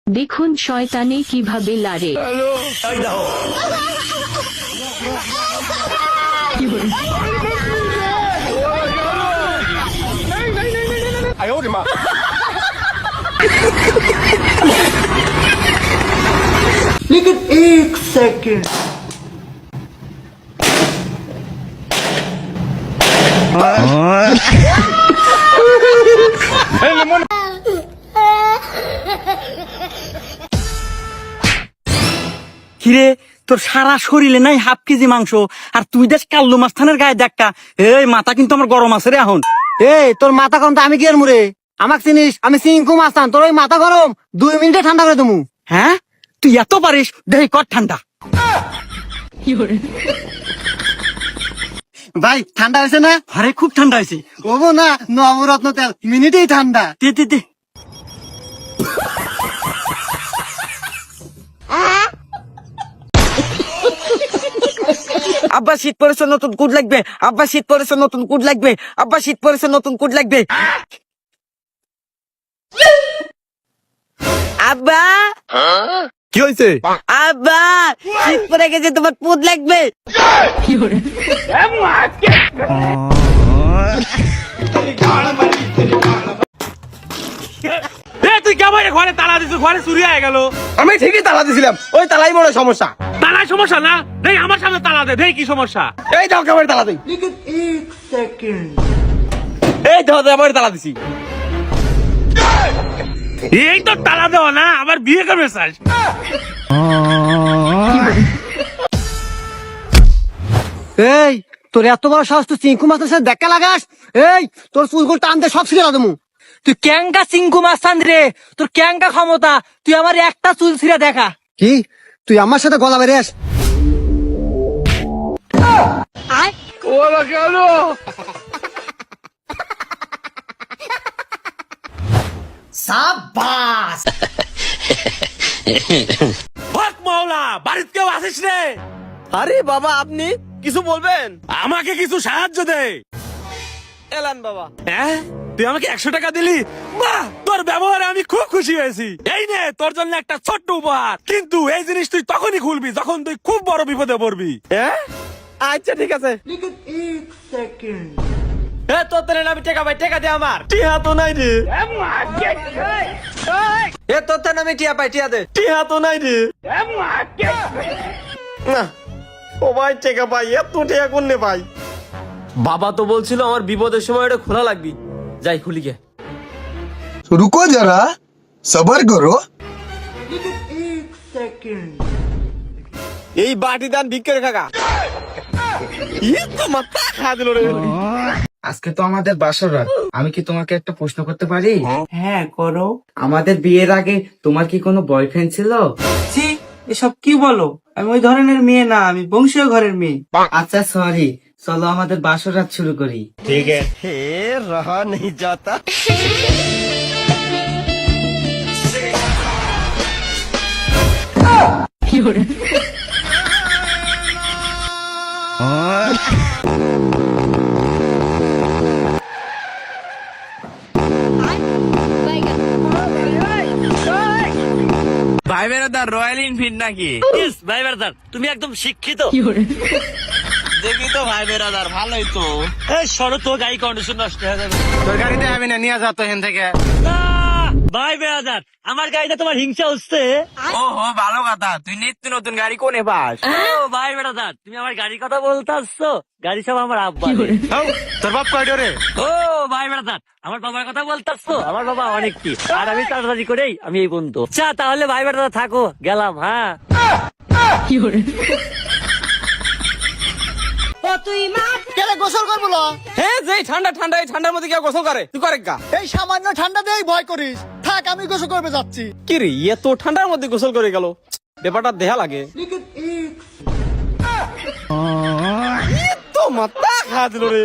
দেখুন শয়তানে কিভাবে লারে। लेकिन एक सेकंड কিরে তোর সারা শরীরে নাই হাফ কেজি মাংস আর তুই দেশ কাল্লু মাস্তানের গায়ে দেখা। এই মাথা কিন্তু আমার গরম আছে রে এখন। এই তোর মাথা কম তো আমি কি আর মুরে আমাকে চিনিস আমি সিংকু মাস্তান তোর ওই মাথা গরম 2 মিনিটে ঠান্ডা করে দেবো। হ্যাঁ তুই এত পারিস দেহি কর ঠান্ডা। ভাই ঠান্ডা হয়েছে না? আরে খুব ঠান্ডা হয়েছে। ওবো না নবরত্ন তেল মিনিটেই ঠান্ডা। দে দে দে। আব্বা শীত পড়েছে নতুন কুট লাগবে, আব্বা শীত পড়েছে নতুন কুট লাগবে, আব্বা শীত পড়েছে নতুন কুট লাগবে। আব্বা কি হয়েছে? আব্বা শীত পড়ে গেছে তোমার পুত লাগবে। তুই কেমন ঘরে তালা দিছিস? ঘরে চুরি হয়ে গেল। আমি ঠিকই তালা দিছিলাম, ওই তালাই বড় সমস্যা। তালায় সমস্যা না? দেখ আমার সামনে তালা দে, দেখ কি সমস্যা। এই দাও কেমন তালা দিই, लेकिन एक सेकंड এই দাও আমার তালা দিছি। এই তো তালা দেওয়া না, আবার বিয়ে করবে চাস? এই তোর এত বড় সাহস তুই সিংকু মাস্তানের সাথে দেখা লাগাস? এই তোর চুলগুলো টান দে সব ছিঁড়ে দেবো। তুই ক্যাঙ্কা চিঙ্কু মাস্তান রে, তোর ক্যাঙ্কা ক্ষমতা, তুই আমার একটা চুল ছিঁড়ে দেখা। কি তুই আমার সাথে গলা বেরিয়ে আস? সাবাস হক মাওলা, বাড়িতে কেউ আসিস রে? আরে বাবা আপনি কিছু বলবেন? আমাকে কিছু সাহায্য দে। এলান বাবা। হ্যাঁ তুই আমাকে 100 টাকা দিলি, বাহ তোর ব্যবহারে আমি খুব খুশি হয়েছি। এই নে তোর জন্য একটা ছোট্ট উপহার, কিন্তু এই জিনিস তুই তখনই খুলবি যখন তুই খুব বড় বিপদে পড়বি। হ্যাঁ আচ্ছা ঠিক আছে। लेकिन एक सेकंड এ তোর তেলে আমি টেকা পাই, টেকা দে আমার। টিহা তো নাই রে। এ তোর তেলে আমি টিহা পাই, টিহা দে। টিহা তো নাই রে। না ও ভাই টেকা পাই, এত টেকা কোনে পাই? বাবা তো বলছিল আমার বিপদের সময় এটা খোলা লাগবি। যাই খুলি গে। रुको जरा सबर करो। लेकिन एक सेकंड এই বাটি দান ভিক্ষের কাকা। ই তো মাথা খা দিল রে। আজকে তো আমাদের বাসর রাত, আমি কি তোমাকে একটা প্রশ্ন করতে পারি? হ্যাঁ করো। আমাদের বিয়ের আগে তোমার কি কোনো বয়ফ্রেন্ড ছিল? ছি, এসব কি বলো? আমি ওই ধরনের মেয়ে না, আমি বংশীয় ঘরের মেয়ে। আচ্ছা সরি, চলো আমাদের বাসর রাত শুরু করি। হে রহা নেই যাতা। ভাই বেড়াদার রয়্যাল এনফিল্ড নাকি? ভাই বেড়াদার তুমি একদম শিক্ষিত। দেখি তো ভাই বেরাদার ভালোই তো। এই সরো তো, গাড়ি কন্ডিশন নষ্ট হয়ে যাবে। তোর গাড়িতে আমি না নিয়ে যাতো এখান থেকে। ভাই বেড়াদার আমার গাড়িটা তোমার হিংসা হচ্ছে। ও হো ভালো কথা, তুই নিত্য নতুন গাড়ি কোনে পাস? ও ভাই বেড়াদার তুমি আমার গাড়ির কথা বলতে আসছো? গাড়ি সব আমার আব্বা। তোর বাপ কয়টা রে? ও ভাই বেড়াদার আমার বাবার কথা বলতে আসছো? আমার বাবা অনেক কি, আর আমি তাড়াতাড়ি করেই আমি এই বন্ধু। আচ্ছা তাহলে ভাই বেড়াদার থাকো, গেলাম। হ্যাঁ কেন গোসল করবো না? হ্যাঁ যে ঠান্ডা ঠান্ডা, এই ঠান্ডার মধ্যে কেউ গোসল করে? তুই করে গা। এই সামান্য ঠান্ডা দিয়েই ভয় করিস। থাক আমি গোসল করবে যাচ্ছি। কি রে এত ঠান্ডার মধ্যে গোসল করে গেল, ব্যাপারটা দেহা লাগে। लेकिन एक তো মাথা খা দিল রে।